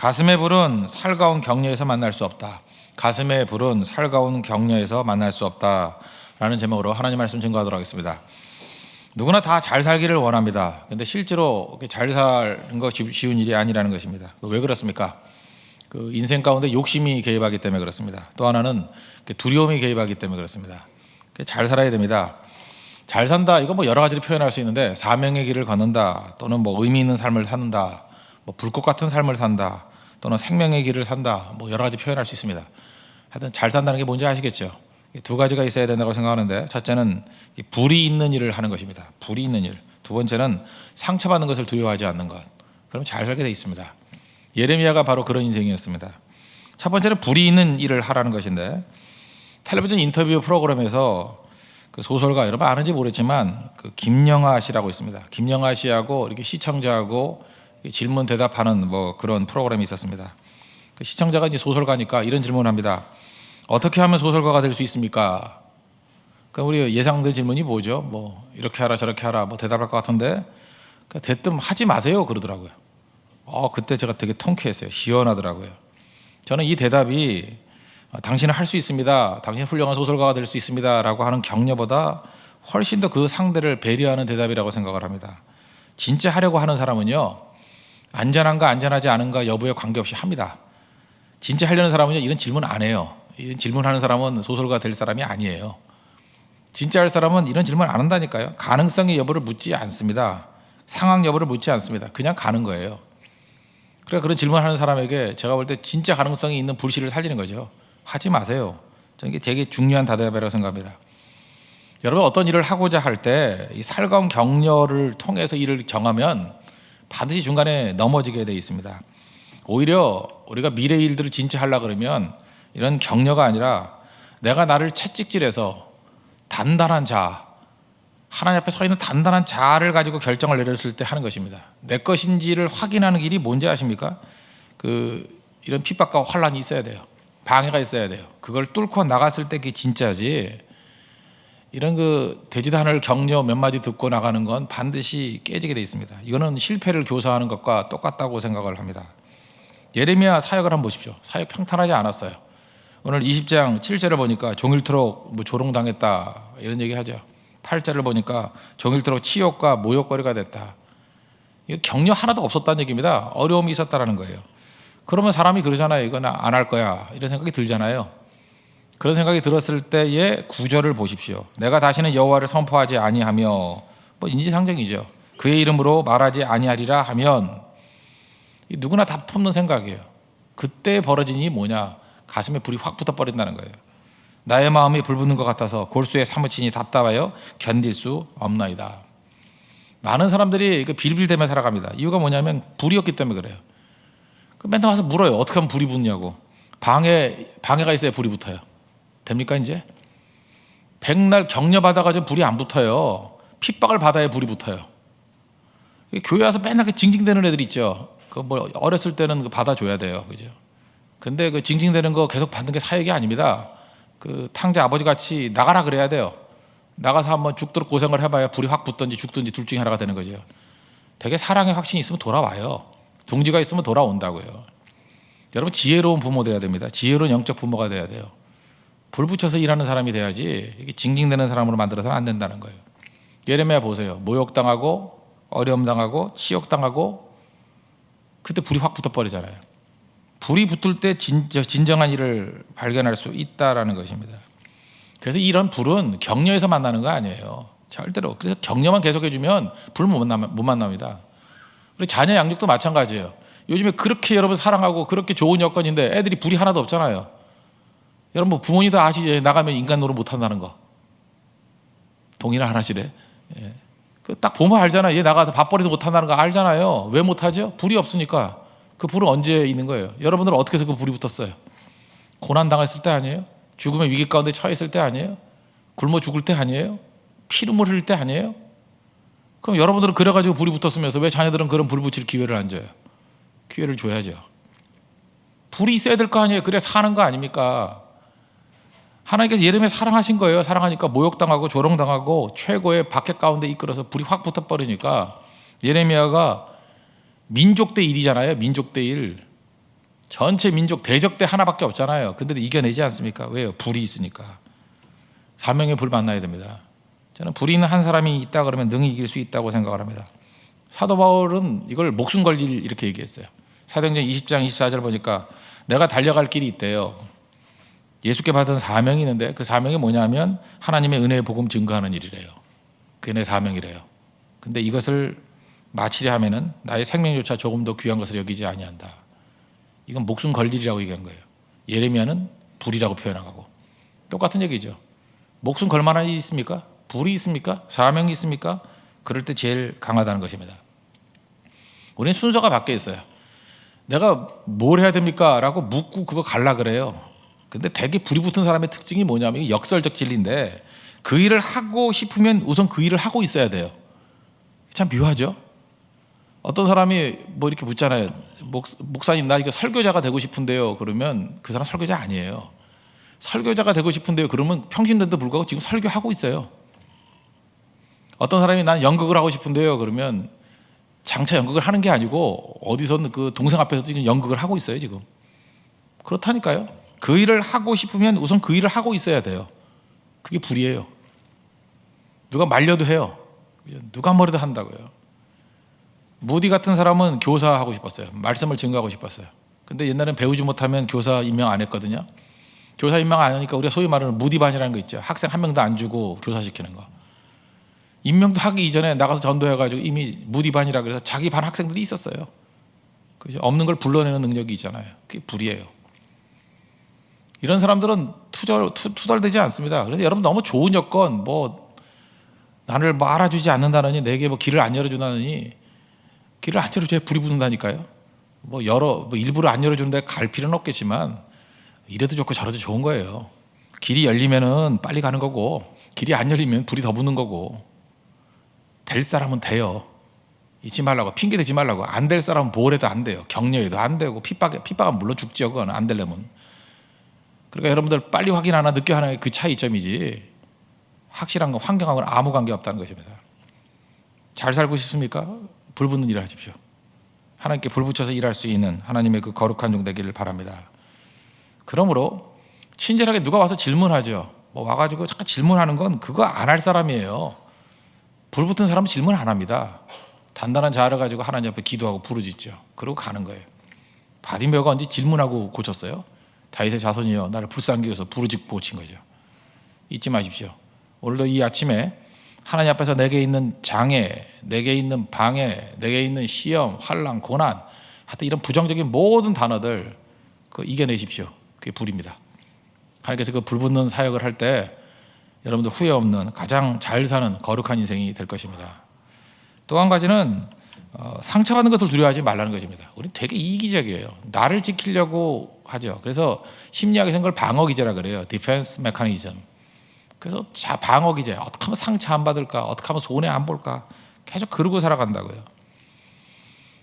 가슴의 불은 살가운 격려에서 만날 수 없다. 가슴의 불은 살가운 격려에서 만날 수 없다. 라는 제목으로 하나님 말씀 증거하도록 하겠습니다. 누구나 다 잘 살기를 원합니다. 근데 실제로 잘 사는 거 쉬운 일이 아니라는 것입니다. 왜 그렇습니까? 인생 가운데 욕심이 개입하기 때문에 그렇습니다. 또 하나는 두려움이 개입하기 때문에 그렇습니다. 잘 살아야 됩니다. 잘 산다, 이거 여러 가지로 표현할 수 있는데, 사명의 길을 걷는다, 또는 의미 있는 삶을 산다, 불꽃 같은 삶을 산다, 또는 생명의 길을 산다, 여러 가지 표현할 수 있습니다. 하여튼 잘 산다는 게 뭔지 아시겠죠? 두 가지가 있어야 된다고 생각하는데, 첫째는 불이 있는 일을 하는 것입니다. 불이 있는 일. 두 번째는 상처받는 것을 두려워하지 않는 것. 그럼 잘 살게 돼 있습니다. 예레미야가 바로 그런 인생이었습니다. 첫 번째는 불이 있는 일을 하라는 것인데, 텔레비전 인터뷰 프로그램에서 소설가, 여러분 아는지 모르겠지만 김영하 씨라고 있습니다. 김영하 씨하고 이렇게 시청자하고 질문 대답하는 그런 프로그램이 있었습니다. 시청자가 이제 소설가니까 이런 질문을 합니다. 어떻게 하면 소설가가 될 수 있습니까? 우리 예상된 질문이 뭐죠? 이렇게 하라 저렇게 하라 대답할 것 같은데, 대뜸 하지 마세요 그러더라고요. 그때 제가 되게 통쾌했어요. 시원하더라고요. 저는 이 대답이 당신은 할 수 있습니다, 당신 훌륭한 소설가가 될 수 있습니다 라고 하는 격려보다 훨씬 더 그 상대를 배려하는 대답이라고 생각을 합니다. 진짜 하려고 하는 사람은요, 안전한가 안전하지 않은가 여부에 관계없이 합니다. 진짜 하려는 사람은요, 이런 질문 안 해요. 이런 질문하는 사람은 소설가 될 사람이 아니에요. 진짜 할 사람은 이런 질문 안 한다니까요. 가능성의 여부를 묻지 않습니다. 상황 여부를 묻지 않습니다. 그냥 가는 거예요. 그래서 그런 질문하는 사람에게 제가 볼 때 진짜 가능성이 있는 불씨를 살리는 거죠. 하지 마세요. 저는 이게 되게 중요한 대답이라고 생각합니다. 여러분, 어떤 일을 하고자 할 때 이 살가운 격려를 통해서 일을 정하면 반드시 중간에 넘어지게 돼 있습니다. 오히려 우리가 미래 일들을 진짜 하려고 그러면 이런 격려가 아니라 내가 나를 채찍질해서 단단한 자아, 하나님 앞에 서 있는 단단한 자아를 가지고 결정을 내렸을 때 하는 것입니다. 내 것인지를 확인하는 길이 뭔지 아십니까? 이런 핍박과 환란이 있어야 돼요. 방해가 있어야 돼요. 그걸 뚫고 나갔을 때 그게 진짜지, 이런 되지도 않을 격려 몇 마디 듣고 나가는 건 반드시 깨지게 돼 있습니다. 이거는 실패를 교사하는 것과 똑같다고 생각을 합니다. 예레미야 사역을 한번 보십시오. 사역 평탄하지 않았어요. 오늘 20장 7절을 보니까 종일토록 조롱당했다 이런 얘기 하죠. 8절을 보니까 종일토록 치욕과 모욕거리가 됐다. 이거 격려 하나도 없었다는 얘기입니다. 어려움이 있었다라는 거예요. 그러면 사람이 그러잖아요. 이건 안 할 거야 이런 생각이 들잖아요. 그런 생각이 들었을 때의 구절을 보십시오. 내가 다시는 여호와를 선포하지 아니하며, 인지상정이죠. 그의 이름으로 말하지 아니하리라 하면, 누구나 다 품는 생각이에요. 그때 벌어진 일이 뭐냐? 가슴에 불이 확 붙어버린다는 거예요. 나의 마음이 불붙는 것 같아서 골수에 사무치니 답답하여 견딜 수 없나이다. 많은 사람들이 빌빌대며 살아갑니다. 이유가 뭐냐면 불이었기 때문에 그래요. 맨날 와서 물어요. 어떻게 하면 불이 붙냐고. 방해가 있어야 불이 붙어요. 됩니까 이제? 백날 격려받아가지고 불이 안 붙어요. 핍박을 받아야 불이 붙어요. 교회 와서 맨날 징징대는 애들 있죠. 어렸을 때는 받아줘야 돼요. 그죠? 근데 징징대는 거 계속 받는 게 사역이 아닙니다. 탕자 아버지 같이 나가라 그래야 돼요. 나가서 한번 죽도록 고생을 해봐야 불이 확 붙든지 죽든지 둘 중에 하나가 되는 거죠. 되게 사랑의 확신이 있으면 돌아와요. 동지가 있으면 돌아온다고요. 여러분, 지혜로운 부모 돼야 됩니다. 지혜로운 영적 부모가 돼야 돼요. 불 붙여서 일하는 사람이 돼야지, 이게 징징대는 사람으로 만들어서는 안 된다는 거예요. 예레미야 보세요. 모욕당하고 어려움당하고 치욕당하고, 그때 불이 확 붙어버리잖아요. 불이 붙을 때 진정한 일을 발견할 수 있다라는 것입니다. 그래서 이런 불은 격려에서 만나는 거 아니에요. 절대로. 그래서 격려만 계속해주면 불 못 만납니다. 우리 자녀 양육도 마찬가지예요. 요즘에 그렇게 여러분 사랑하고 그렇게 좋은 여건인데 애들이 불이 하나도 없잖아요. 여러분 부모님도 아시죠? 나가면 인간 노릇 못한다는 거. 동의를 안 하시래. 예. 딱 보면 알잖아요. 얘 나가서 밥벌이도 못한다는 거 알잖아요. 왜 못하죠? 불이 없으니까. 그 불은 언제 있는 거예요? 여러분들은 어떻게 해서 그 불이 붙었어요? 고난당했을 때 아니에요? 죽음의 위기 가운데 처했을 때 아니에요? 굶어 죽을 때 아니에요? 피눈물 흘릴 때 아니에요? 그럼 여러분들은 그래가지고 불이 붙었으면서 왜 자녀들은 그런 불 붙일 기회를 안 줘요? 기회를 줘야죠. 불이 있어야 될 거 아니에요? 그래 사는 거 아닙니까? 하나님께서 예레미야 사랑하신 거예요. 사랑하니까 모욕당하고 조롱당하고 최고의 박해 가운데 이끌어서 불이 확 붙어버리니까 예레미야가 민족 대 일이잖아요. 민족 대 일. 전체 민족 대적대 하나밖에 없잖아요. 근데도 이겨내지 않습니까? 왜요? 불이 있으니까. 사명의 불 만나야 됩니다. 저는 불이 있는 한 사람이 있다 그러면 능히 이길 수 있다고 생각을 합니다. 사도 바울은 이걸 목숨 걸 일 이렇게 얘기했어요. 사도행전 20장 24절 보니까 내가 달려갈 길이 있대요. 예수께 받은 사명이 있는데 그 사명이 뭐냐면 하나님의 은혜의 복음 증거하는 일이래요. 그게 내 사명이래요. 근데 이것을 마치려 하면은 나의 생명조차 조금 더 귀한 것을 여기지 아니한다. 이건 목숨 걸 일이라고 얘기한 거예요. 예레미야는 불이라고 표현하고 똑같은 얘기죠. 목숨 걸 만한 일이 있습니까? 불이 있습니까? 사명이 있습니까? 그럴 때 제일 강하다는 것입니다. 우리는 순서가 바뀌어 있어요. 내가 뭘 해야 됩니까? 라고 묻고 그거 갈라 그래요. 근데 되게 불이 붙은 사람의 특징이 뭐냐면 이게 역설적 진리인데 그 일을 하고 싶으면 우선 그 일을 하고 있어야 돼요. 참 묘하죠? 어떤 사람이 뭐 이렇게 묻잖아요. 목사님 나 이거 설교자가 되고 싶은데요. 그러면 그 사람 설교자 아니에요. 설교자가 되고 싶은데요. 그러면 평신도에도 불구하고 지금 설교하고 있어요. 어떤 사람이 난 연극을 하고 싶은데요. 그러면 장차 연극을 하는 게 아니고 어디선 그 동생 앞에서 지금 연극을 하고 있어요. 지금. 그렇다니까요. 그 일을 하고 싶으면 우선 그 일을 하고 있어야 돼요. 그게 불이에요. 누가 말려도 해요. 누가 뭐래도 한다고요. 무디 같은 사람은 교사하고 싶었어요. 말씀을 증거하고 싶었어요. 근데 옛날엔 배우지 못하면 교사 임명 안 했거든요. 교사 임명 안 하니까 우리가 소위 말하는 무디반이라는 거 있죠. 학생 한 명도 안 주고 교사시키는 거. 임명도 하기 이전에 나가서 전도해가지고 이미 무디반이라 그래서 자기 반 학생들이 있었어요. 그죠? 없는 걸 불러내는 능력이 있잖아요. 그게 불이에요. 이런 사람들은 투덜대지 않습니다. 그래서 여러분 너무 좋은 여건 뭐 나를 뭐 알아주지 않는다느니 내게 뭐 길을 안 열어준다느니 길을 안 열어줘야 불이 붙는다니까요. 뭐 일부러 안 열어주는데 갈 필요는 없겠지만 이래도 좋고 저래도 좋은 거예요. 길이 열리면은 빨리 가는 거고 길이 안 열리면 불이 더 붙는 거고 될 사람은 돼요. 잊지 말라고 핑계 대지 말라고. 안 될 사람은 뭘 해도 안 돼요. 격려해도 안 되고 핍박은 물론 죽죠. 그건 안 되려면. 그러니까 여러분들 빨리 확인하나 늦게 하나의 그 차이점이지 확실한 건 환경하고는 아무 관계 없다는 것입니다. 잘 살고 싶습니까? 불 붙는 일을 하십시오. 하나님께 불 붙여서 일할 수 있는 하나님의 그 거룩한 종 되기를 바랍니다. 그러므로 친절하게 누가 와서 질문하죠. 뭐 와가지고 잠깐 질문하는 건 그거 안 할 사람이에요. 불 붙은 사람은 질문 안 합니다. 단단한 자아를 가지고 하나님 앞에 기도하고 부르짖죠. 그러고 가는 거예요. 바디메오가 언제 질문하고 고쳤어요? 다윗의 자손이여 나를 불쌍히 여겨서 부르짖고 고친 거죠. 잊지 마십시오. 오늘도 이 아침에 하나님 앞에서 내게 있는 장애, 내게 있는 방해, 내게 있는 시험, 환난, 고난, 하여튼 이런 부정적인 모든 단어들 그거 이겨내십시오. 그게 불입니다. 하나님께서 그 불 붙는 사역을 할 때 여러분들 후회 없는 가장 잘 사는 거룩한 인생이 될 것입니다. 또 한 가지는 상처받는 것을 두려워하지 말라는 것입니다. 우리 되게 이기적이에요. 나를 지키려고 하죠. 그래서 심리학에서 그걸 방어기제라 그래요. 디펜스 메커니즘. 그래서 방어기제. 어떻게 하면 상처 안 받을까? 어떻게 하면 손해 안 볼까? 계속 그러고 살아간다고요.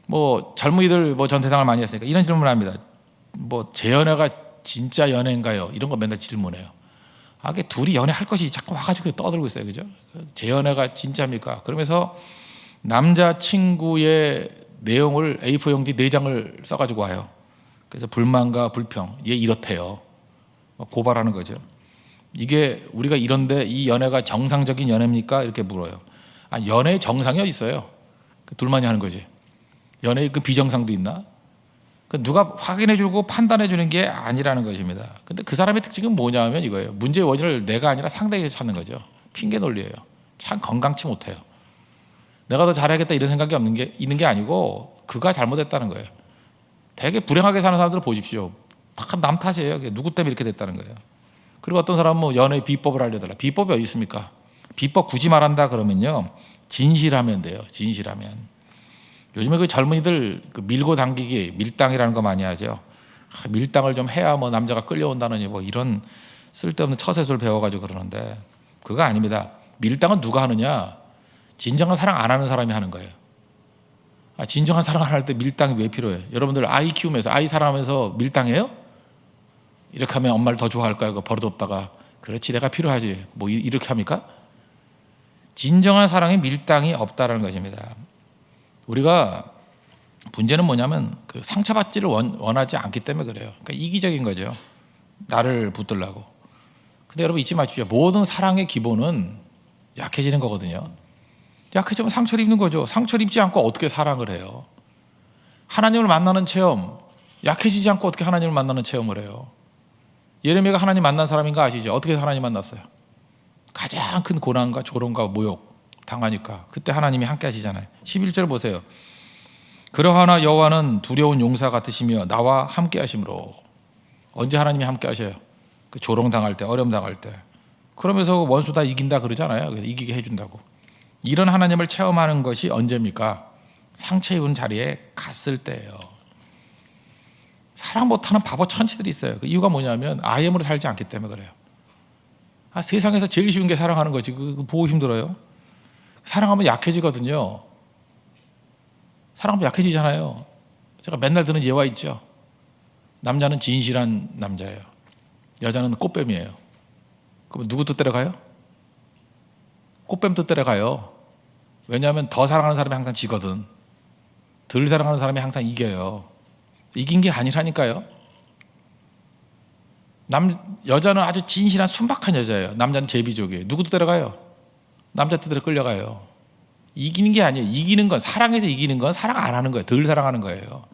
뭐 젊은이들 뭐 전 대상을 많이 했으니까 이런 질문을 합니다. 뭐 제 연애가 진짜 연애인가요? 이런 거 맨날 질문해요. 아, 그 둘이 연애할 것이 자꾸 와가지고 떠들고 있어요, 그죠? 제 연애가 진짜입니까? 그러면서 남자친구의 내용을 A4 용지 4장을 써가지고 와요. 그래서 불만과 불평, 얘 이렇대요. 고발하는 거죠. 이게 우리가 이런데 이 연애가 정상적인 연애입니까? 이렇게 물어요. 아, 연애의 정상이 어디 있어요? 둘만이 하는 거지. 연애의 그 비정상도 있나? 누가 확인해주고 판단해주는 게 아니라는 것입니다. 근데 그 사람의 특징은 뭐냐면 이거예요. 문제의 원인을 내가 아니라 상대에게 찾는 거죠. 핑계 논리예요. 참 건강치 못해요. 내가 더 잘해야겠다 이런 생각이 있는 게 아니고 그가 잘못했다는 거예요. 되게 불행하게 사는 사람들을 보십시오. 다 남 탓이에요. 누구 때문에 이렇게 됐다는 거예요. 그리고 어떤 사람은 뭐 연애 비법을 알려달라. 비법이 어디 있습니까? 비법 굳이 말한다 그러면요. 진실하면 돼요. 진실하면. 요즘에 그 젊은이들 그 밀고 당기기, 밀당이라는 거 많이 하죠. 밀당을 좀 해야 뭐 남자가 끌려온다느니 뭐 이런 쓸데없는 처세술 배워가지고 그러는데 그거 아닙니다. 밀당은 누가 하느냐? 진정한 사랑 안 하는 사람이 하는 거예요. 아, 진정한 사랑 안 할 때 밀당이 왜 필요해요? 여러분들 아이 키우면서 아이 사랑하면서 밀당해요? 이렇게 하면 엄마를 더 좋아할까요? 그거 버릇없다가 그렇지 내가 필요하지 뭐 이렇게 합니까? 진정한 사랑에 밀당이 없다는 것입니다. 우리가 문제는 뭐냐면 그 상처받지를 원하지 않기 때문에 그래요. 그러니까 이기적인 거죠. 나를 붙들라고. 근데 여러분 잊지 마십시오. 모든 사랑의 기본은 약해지는 거거든요. 약해지면 상처를 입는 거죠. 상처를 입지 않고 어떻게 사랑을 해요? 하나님을 만나는 체험, 약해지지 않고 어떻게 하나님을 만나는 체험을 해요? 예레미야가 하나님 만난 사람인 거 아시죠? 어떻게 하나님 만났어요? 가장 큰 고난과 조롱과 모욕 당하니까 그때 하나님이 함께 하시잖아요. 11절 보세요. 그러하나 여호와는 두려운 용사 같으시며 나와 함께 하심으로. 언제 하나님이 함께 하셔요? 그 조롱 당할 때, 어려움 당할 때. 그러면서 원수 다 이긴다 그러잖아요. 이기게 해준다고. 이런 하나님을 체험하는 것이 언제입니까? 상처 입은 자리에 갔을 때예요. 사랑 못하는 바보 천치들이 있어요. 그 이유가 뭐냐면 IM으로 살지 않기 때문에 그래요. 세상에서 제일 쉬운 게 사랑하는 거지. 그거 보고 힘들어요. 사랑하면 약해지거든요. 사랑하면 약해지잖아요. 제가 맨날 드는 예화 있죠. 남자는 진실한 남자예요. 여자는 꽃뱀이에요. 그럼 누구 뜻대로 가요? 꽃뱀 뜻대로 가요. 왜냐하면 더 사랑하는 사람이 항상 지거든. 덜 사랑하는 사람이 항상 이겨요. 이긴 게 아니라니까요. 여자는 아주 진실한 순박한 여자예요. 남자는 제비족이에요. 누구 뜻대로 가요? 남자 뜻대로 끌려가요. 이기는 게 아니에요. 이기는 건, 사랑해서 이기는 건 사랑 안 하는 거예요. 덜 사랑하는 거예요.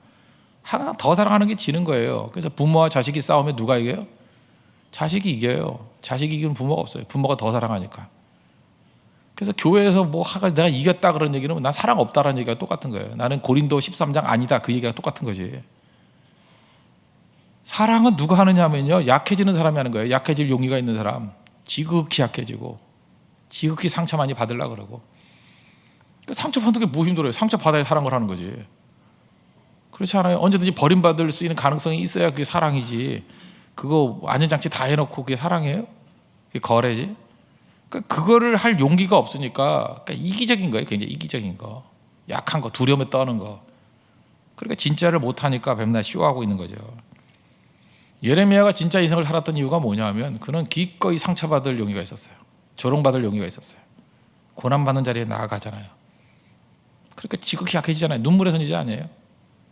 항상 더 사랑하는 게 지는 거예요. 그래서 부모와 자식이 싸우면 누가 이겨요? 자식이 이겨요. 자식이 이기는 부모가 없어요. 부모가 더 사랑하니까. 그래서 교회에서 뭐 내가 이겼다 그런 얘기는 난 사랑 없다라는 얘기가 똑같은 거예요. 나는 고린도 13장 아니다 그 얘기가 똑같은 거지. 사랑은 누가 하느냐 하면요, 약해지는 사람이 하는 거예요. 약해질 용의가 있는 사람. 지극히 약해지고 지극히 상처 많이 받으려고 그러고. 상처 받는 게 뭐 힘들어요? 상처 받아야 사랑을 하는 거지. 그렇지 않아요? 언제든지 버림받을 수 있는 가능성이 있어야 그게 사랑이지. 그거 안전장치 다 해놓고 그게 사랑이에요? 그게 거래지? 그거를 할 용기가 없으니까 이기적인 거예요. 굉장히 이기적인 거. 약한 거, 두려움에 떠는 거. 그러니까 진짜를 못하니까 맨날 쇼하고 있는 거죠. 예레미야가 진짜 인생을 살았던 이유가 뭐냐면 그는 기꺼이 상처받을 용의가 있었어요. 조롱받을 용의가 있었어요. 고난받는 자리에 나아가잖아요. 그러니까 지극히 약해지잖아요. 눈물의 선지자 아니에요.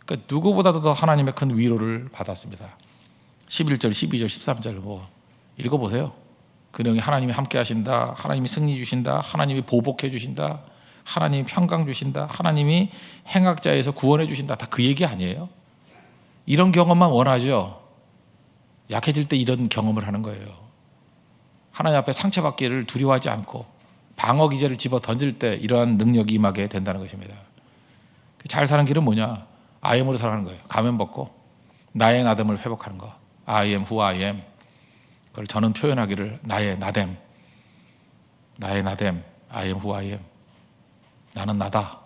그러니까 누구보다도 더 하나님의 큰 위로를 받았습니다. 11절, 12절, 13절 뭐 읽어보세요. 그 내용이 하나님이 함께 하신다, 하나님이 승리 주신다, 하나님이 보복해 주신다, 하나님이 평강 주신다, 하나님이 행악자에서 구원해 주신다. 다 그 얘기 아니에요? 이런 경험만 원하죠. 약해질 때 이런 경험을 하는 거예요. 하나님 앞에 상처받기를 두려워하지 않고 방어 기제를 집어 던질 때 이러한 능력이 임하게 된다는 것입니다. 잘 사는 길은 뭐냐? I am으로 살아가는 거예요. 가면 벗고 나의 나됨을 회복하는 거. I am who I am. 그걸 저는 표현하기를 나의 나됨, I am who I am. 나는 나다.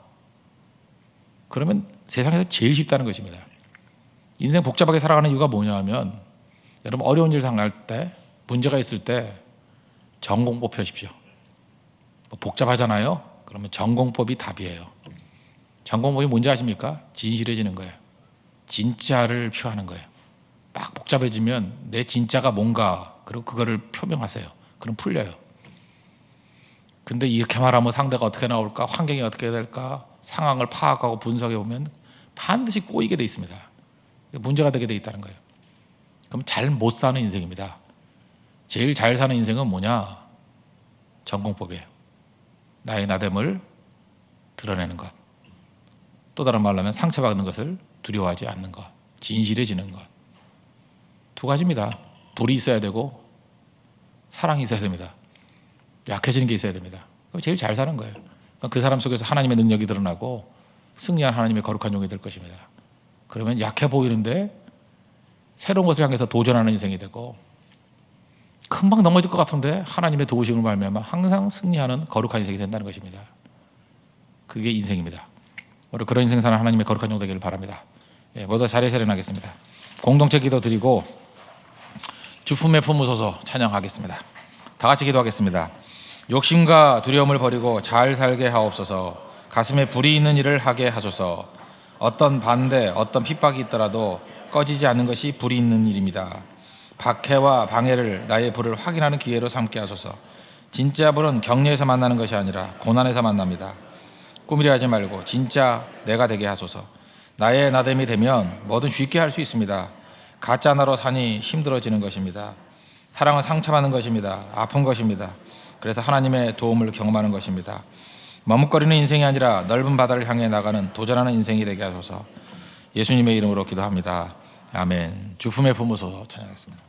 그러면 세상에서 제일 쉽다는 것입니다. 인생 복잡하게 살아가는 이유가 뭐냐 하면 여러분 어려운 일 당할 때, 문제가 있을 때 전공법 펴십시오. 뭐 복잡하잖아요. 그러면 전공법이 답이에요. 전공법이 뭔지 아십니까? 진실해지는 거예요. 진짜를 표하는 거예요. 막 복잡해지면 내 진짜가 뭔가, 그리고 그거를 표명하세요. 그럼 풀려요. 근데 이렇게 말하면 상대가 어떻게 나올까, 환경이 어떻게 될까, 상황을 파악하고 분석해 보면 반드시 꼬이게 돼 있습니다. 문제가 되게 돼 있다는 거예요. 그럼 잘 못 사는 인생입니다. 제일 잘 사는 인생은 뭐냐? 전공법이에요. 나의 나됨을 드러내는 것. 또 다른 말로 하면 상처받는 것을 두려워하지 않는 것. 진실해지는 것. 두 가지입니다. 불이 있어야 되고 사랑이 있어야 됩니다. 약해지는 게 있어야 됩니다. 그럼 제일 잘 사는 거예요. 그 사람 속에서 하나님의 능력이 드러나고 승리한 하나님의 거룩한 종이 될 것입니다. 그러면 약해 보이는데 새로운 것을 향해서 도전하는 인생이 되고, 금방 넘어질 것 같은데 하나님의 도우심을 말미암아 항상 승리하는 거룩한 인생이 된다는 것입니다. 그게 인생입니다. 우리 그런 인생 사는 하나님의 거룩한 종 되기를 바랍니다. 모두 자리에 일어나겠습니다. 공동체 기도 드리고 주품에 품으소서 찬양하겠습니다. 다 같이 기도하겠습니다. 욕심과 두려움을 버리고 잘 살게 하옵소서. 가슴에 불이 있는 일을 하게 하소서. 어떤 반대, 어떤 핍박이 있더라도 꺼지지 않는 것이 불이 있는 일입니다. 박해와 방해를 나의 불을 확인하는 기회로 삼게 하소서. 진짜 불은 격려에서 만나는 것이 아니라 고난에서 만납니다. 꾸미려 하지 말고 진짜 내가 되게 하소서. 나의 나됨이 되면 뭐든 쉽게 할 수 있습니다. 가짜 나로 사니 힘들어지는 것입니다. 사랑은 상처받는 것입니다. 아픈 것입니다. 그래서 하나님의 도움을 경험하는 것입니다. 머뭇거리는 인생이 아니라 넓은 바다를 향해 나가는 도전하는 인생이 되게 하소서. 예수님의 이름으로 기도합니다. 아멘. 주품에 품으소서 찬양하겠습니다.